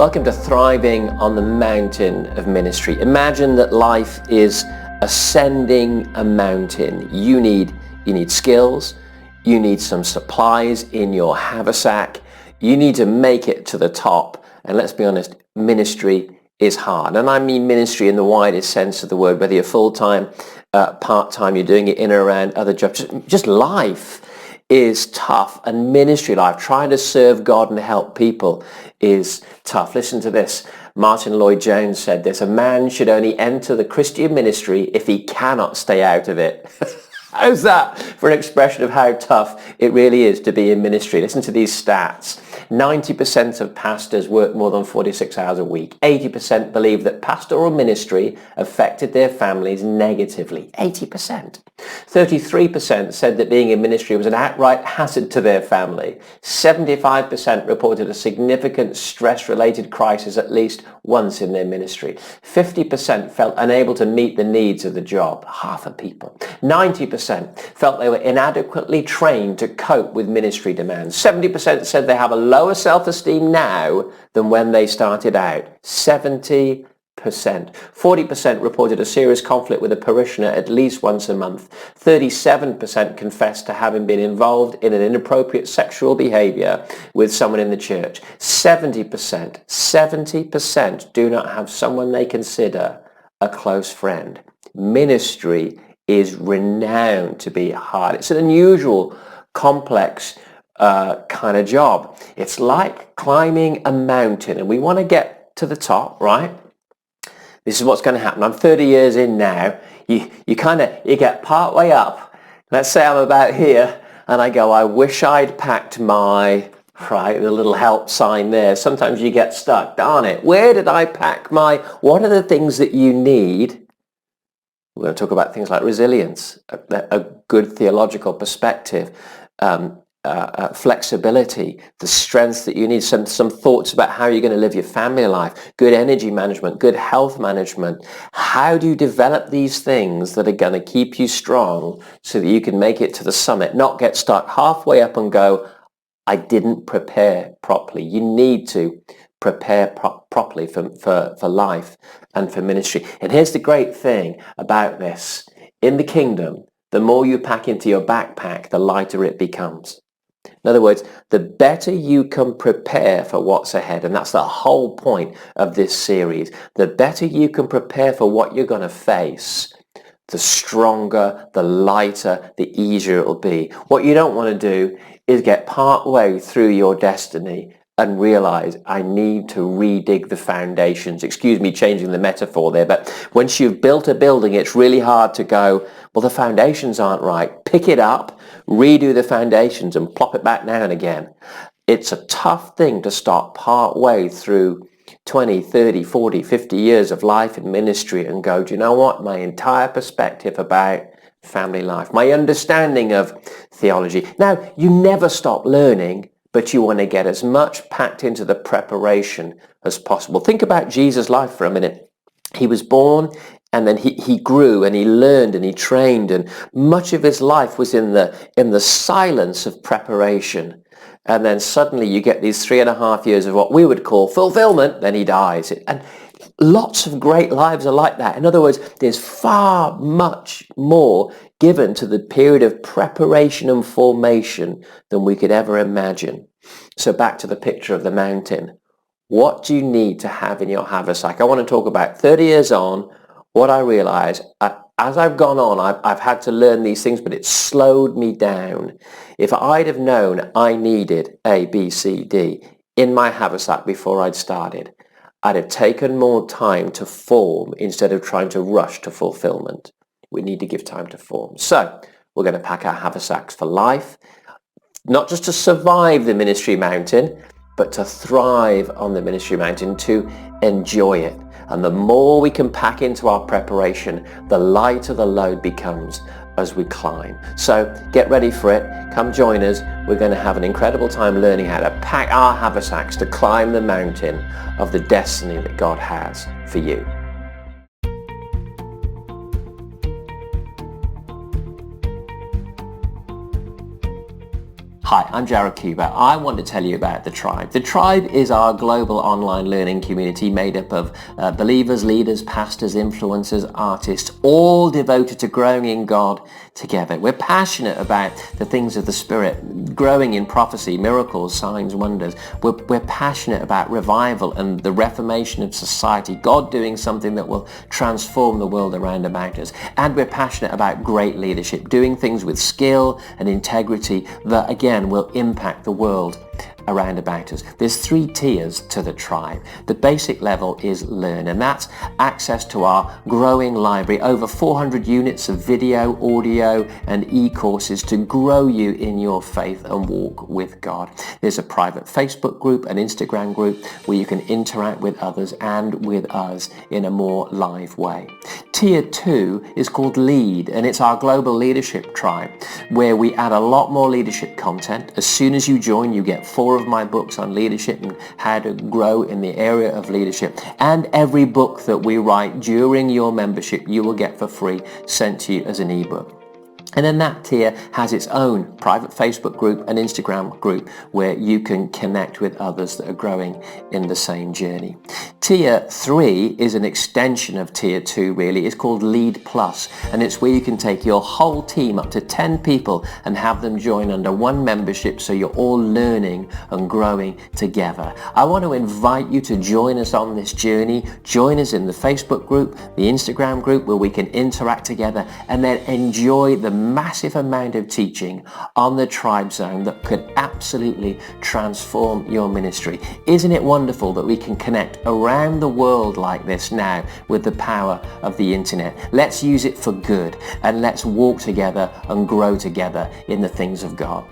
Welcome to Thriving on the Mountain of Ministry. Imagine that life is ascending a mountain. You need skills, you need some supplies in your haversack, you need to make it to the top. And let's be honest, ministry is hard. And I mean ministry in the widest sense of the word, whether you're full-time, part-time, you're doing it in or around other jobs, just life is tough, and ministry life, trying to serve God and help people, is tough. Listen to this. Martin Lloyd-Jones said this: a man should only enter the Christian ministry if he cannot stay out of it. How's that for an expression of how tough it really is to be in ministry? Listen to these stats. 90% of pastors work more than 46 hours a week. 80% believe that pastoral ministry affected their families negatively. 80%. 33% said that being in ministry was an outright hazard to their family. 75% reported a significant stress-related crisis at least once in their ministry. 50% felt unable to meet the needs of the job. Half of people. 90% felt they were inadequately trained to cope with ministry demands. 70% said they have a lower self-esteem now than when they started out. 70%. 40% reported a serious conflict with a parishioner at least once a month. 37% confessed to having been involved in an inappropriate sexual behavior with someone in the church. 70% do not have someone they consider a close friend. Ministry is renowned to be hard. It's an unusual, complex kind of job. It's like climbing a mountain, and we want to get to the top, right? This is what's going to happen. I'm 30 years in now. You get part way up. Let's say I'm about here, and I go, I wish I'd packed the little help sign there. Sometimes you get stuck. Darn it. Where did I pack what are the things that you need? We're going to talk about things like resilience, a good theological perspective, flexibility, the strengths that you need, some thoughts about how you're going to live your family life, good energy management, good health management. How do you develop these things that are going to keep you strong so that you can make it to the summit, not get stuck halfway up and go, I didn't prepare properly. You need to prepare properly for life and for ministry. And here's the great thing about this. In the kingdom, the more you pack into your backpack, the lighter it becomes. In other words, the better you can prepare for what's ahead, and that's the whole point of this series, the better you can prepare for what you're going to face, the stronger, the lighter, the easier it'll be. What you don't want to do is get part way through your destiny and realize I need to redig the foundations. Excuse me changing the metaphor there, but once you've built a building, it's really hard to go, well, the foundations aren't right. Pick it up, redo the foundations, and plop it back down again. It's a tough thing to start part way through 20, 30, 40, 50 years of life in ministry and go, do you know what? My entire perspective about family life, my understanding of theology. Now, you never stop learning, but you want to get as much packed into the preparation as possible. Think about Jesus' life for a minute. He was born, and then he grew, and he learned, and he trained, and much of his life was in the silence of preparation. And then suddenly you get these 3.5 years of what we would call fulfillment, then he dies. And lots of great lives are like that. In other words, there's far much more given to the period of preparation and formation than we could ever imagine. So back to the picture of the mountain. What do you need to have in your haversack? I want to talk about 30 years on, what I realize, as I've gone on, I've had to learn these things, but it slowed me down. If I'd have known I needed A, B, C, D in my haversack before I'd started, I'd have taken more time to form instead of trying to rush to fulfillment. We need to give time to form. So we're going to pack our haversacks for life, not just to survive the ministry mountain, but to thrive on the ministry mountain, to enjoy it. And the more we can pack into our preparation, the lighter the load becomes as we climb. So get ready for it. Come join us. We're going to have an incredible time learning how to pack our haversacks to climb the mountain of the destiny that God has for you. Hi, I'm Jared Cuba. I want to tell you about The Tribe. The Tribe is our global online learning community made up of believers, leaders, pastors, influencers, artists, all devoted to growing in God together. We're passionate about the things of the Spirit, growing in prophecy, miracles, signs, wonders. We're passionate about revival and the reformation of society, God doing something that will transform the world around about us. And we're passionate about great leadership, doing things with skill and integrity that again will impact the world around about us. There's 3 tiers to the Tribe. The basic level is Learn, and that's access to our growing library, over 400 units of video, audio and e-courses to grow you in your faith and walk with God. There's a private Facebook group, an Instagram group where you can interact with others and with us in a more live way. Tier 2 is called Lead, and it's our global leadership tribe where we add a lot more leadership content. As soon as you join, you get 4 of my books on leadership and how to grow in the area of leadership, and every book that we write during your membership you will get for free sent to you as an ebook. And then that tier has its own private Facebook group and Instagram group where you can connect with others that are growing in the same journey. Tier 3 is an extension of Tier 2 really. It's called Lead Plus, and it's where you can take your whole team, up to 10 people, and have them join under one membership so you're all learning and growing together. I want to invite you to join us on this journey. Join us in the Facebook group, the Instagram group where we can interact together, and then enjoy the massive amount of teaching on the Tribe Zone that could absolutely transform your ministry. Isn't it wonderful that we can connect around the world like this now with the power of the internet? Let's use it for good, and let's walk together and grow together in the things of God.